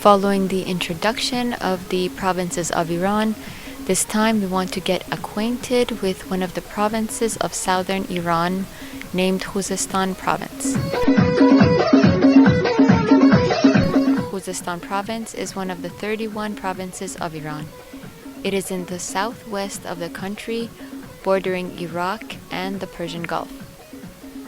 Following the introduction of the provinces of Iran, this time we want to get acquainted with one of the provinces of southern Iran named Khuzestan province. Khuzestan province is one of the 31 provinces of Iran. It is in the southwest of the country, bordering Iraq and the Persian Gulf.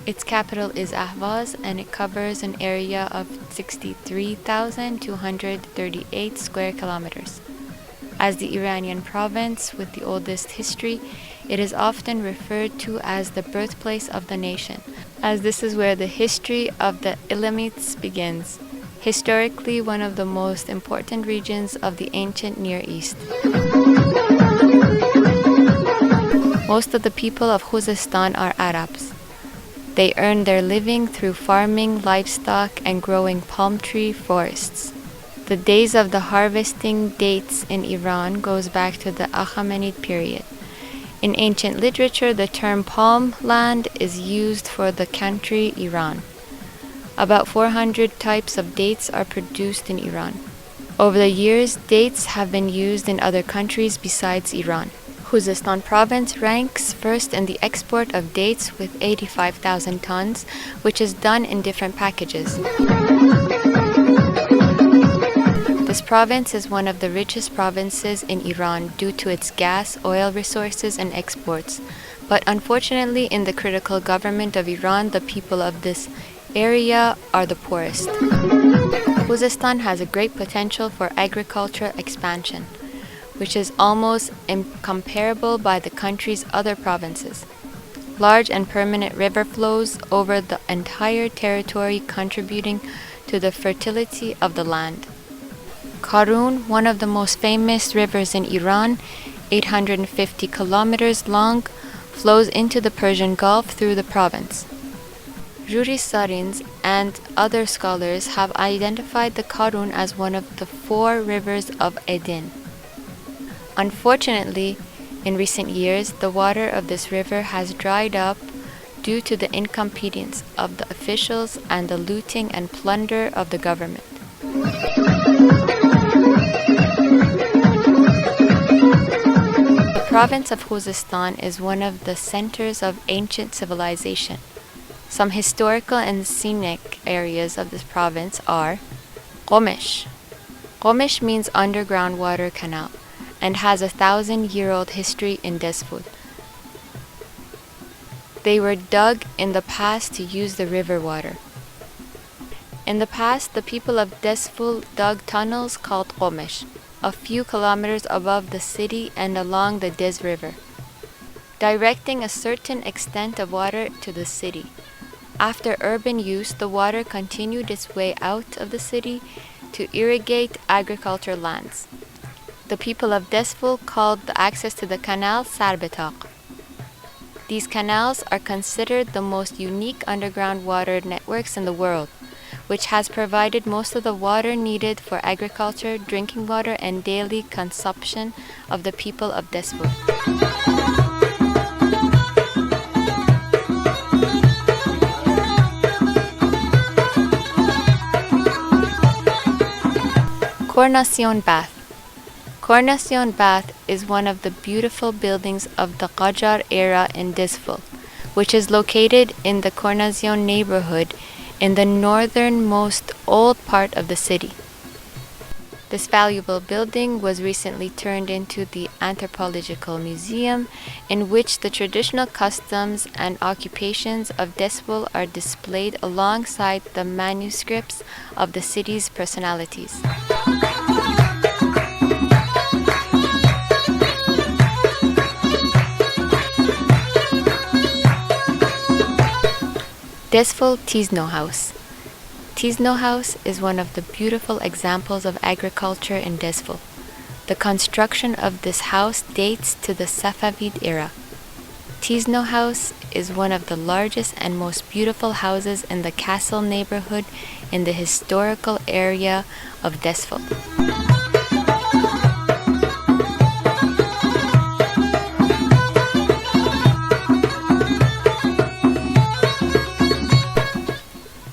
Its capital is Ahvaz, and it covers an area of 63,238 square kilometers. As the Iranian province with the oldest history, it is often referred to as the birthplace of the nation, as this is where the history of the Elamites begins, historically one of the most important regions of the ancient Near East. Most of the people of Khuzestan are Arabs. They earn their living through farming, livestock, and growing palm tree forests. The days of the harvesting dates in Iran goes back to the Achaemenid period. In ancient literature, the term palm land is used for the country Iran. About 400 types of dates are produced in Iran. Over the years, dates have been used in other countries besides Iran. Khuzestan province ranks first in the export of dates with 85,000 tons, which is done in different packages. This province is one of the richest provinces in Iran due to its gas, oil resources, and exports. But unfortunately, in the critical government of Iran, the people of this area are the poorest. Khuzestan has a great potential for agricultural expansion, which is almost incomparable by the country's other provinces. Large and permanent river flows over the entire territory, contributing to the fertility of the land. Karun, one of the most famous rivers in Iran, 850 kilometers long, flows into the Persian Gulf through the province. Juristarins and other scholars have identified the Karun as one of the 4 rivers of Aden. Unfortunately, in recent years, the water of this river has dried up due to the incompetence of the officials and the looting and plunder of the government. The province of Khuzestan is one of the centers of ancient civilization. Some historical and scenic areas of this province are Qomesh. Qomesh means underground water canal, and has a 1,000-year-old history in Desful. They were dug in the past to use the river water. In the past, the people of Desful dug tunnels called Qomesh, a few kilometers above the city and along the Des River, directing a certain extent of water to the city. After urban use, the water continued its way out of the city to irrigate agricultural lands. The people of Desful called the access to the canal Sarbetaq. These canals are considered the most unique underground water networks in the world, which has provided most of the water needed for agriculture, drinking water, and daily consumption of the people of Desful. Coronation Bath. Coronation Bath is one of the beautiful buildings of the Qajar era in Desful, which is located in the Coronation neighborhood in the northernmost old part of the city. This valuable building was recently turned into the Anthropological Museum, in which the traditional customs and occupations of Desful are displayed alongside the manuscripts of the city's personalities. Desful Tizno House. Tizno House is one of the beautiful examples of agriculture in Desful. The construction of this house dates to the Safavid era. Tizno House is one of the largest and most beautiful houses in the castle neighborhood in the historical area of Desful.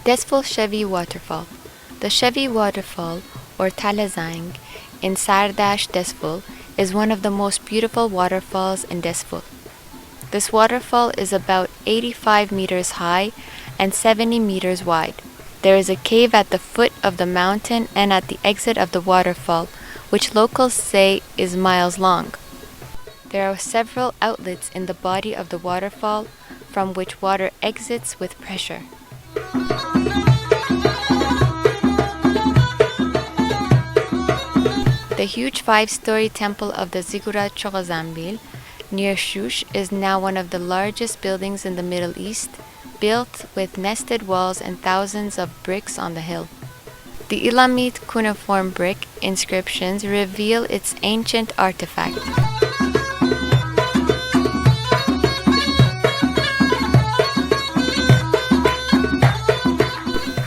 Desful Shevi Waterfall. The Shevi Waterfall, or Talazang, in Sardash Desful, is one of the most beautiful waterfalls in Desful. This waterfall is about 85 meters high and 70 meters wide. There is a cave at the foot of the mountain and at the exit of the waterfall, which locals say is miles long. There are several outlets in the body of the waterfall from which water exits with pressure. The huge 5-story temple of the Ziggurat Chogazambil near Shush is now one of the largest buildings in the Middle East, built with nested walls and thousands of bricks on the hill. The Ilamite cuneiform brick inscriptions reveal its ancient artifact.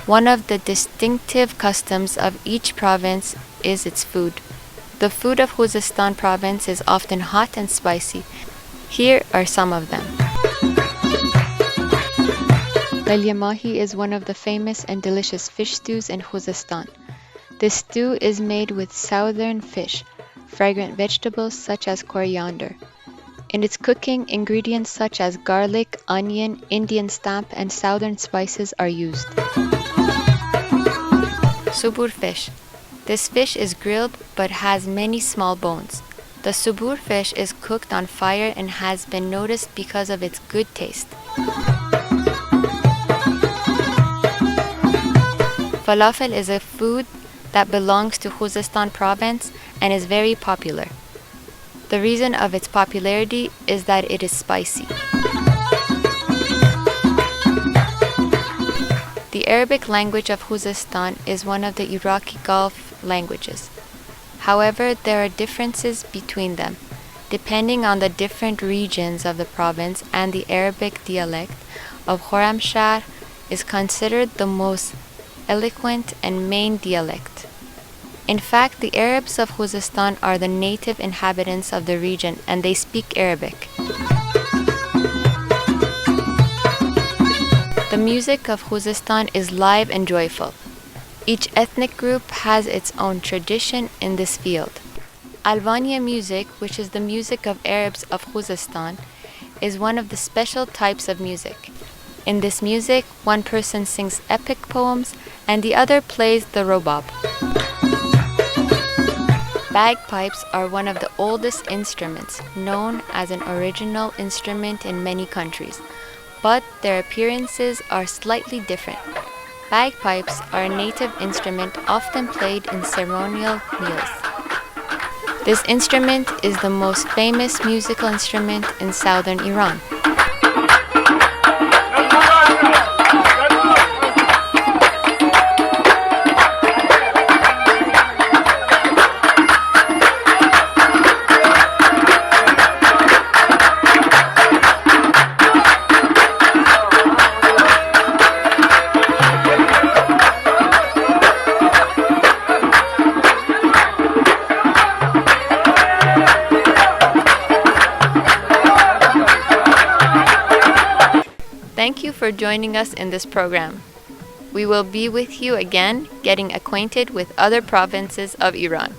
One of the distinctive customs of each province is its food. The food of Khuzestan province is often hot and spicy. Here are some of them. Galyamahi is one of the famous and delicious fish stews in Khuzestan. This stew is made with southern fish, fragrant vegetables such as coriander. In its cooking, ingredients such as garlic, onion, Indian stamp, and southern spices are used. Subur fish. This fish is grilled but has many small bones. The subur fish is cooked on fire and has been noticed because of its good taste. Falafel is a food that belongs to Khuzestan province and is very popular. The reason of its popularity is that it is spicy. The Arabic language of Khuzestan is one of the Iraqi Gulf languages. However, there are differences between them. Depending on the different regions of the province, and the Arabic dialect of Khorramshahr is considered the most eloquent and main dialect. In fact, the Arabs of Khuzestan are the native inhabitants of the region and they speak Arabic. The music of Khuzestan is live and joyful. Each ethnic group has its own tradition in this field. Albania music, which is the music of Arabs of Khuzestan, is one of the special types of music. In this music, one person sings epic poems and the other plays the robab. Bagpipes are one of the oldest instruments, known as an original instrument in many countries, but their appearances are slightly different. Bagpipes are a native instrument often played in ceremonial meals. This instrument is the most famous musical instrument in southern Iran. Thank you for joining us in this program. We will be with you again, getting acquainted with other provinces of Iran.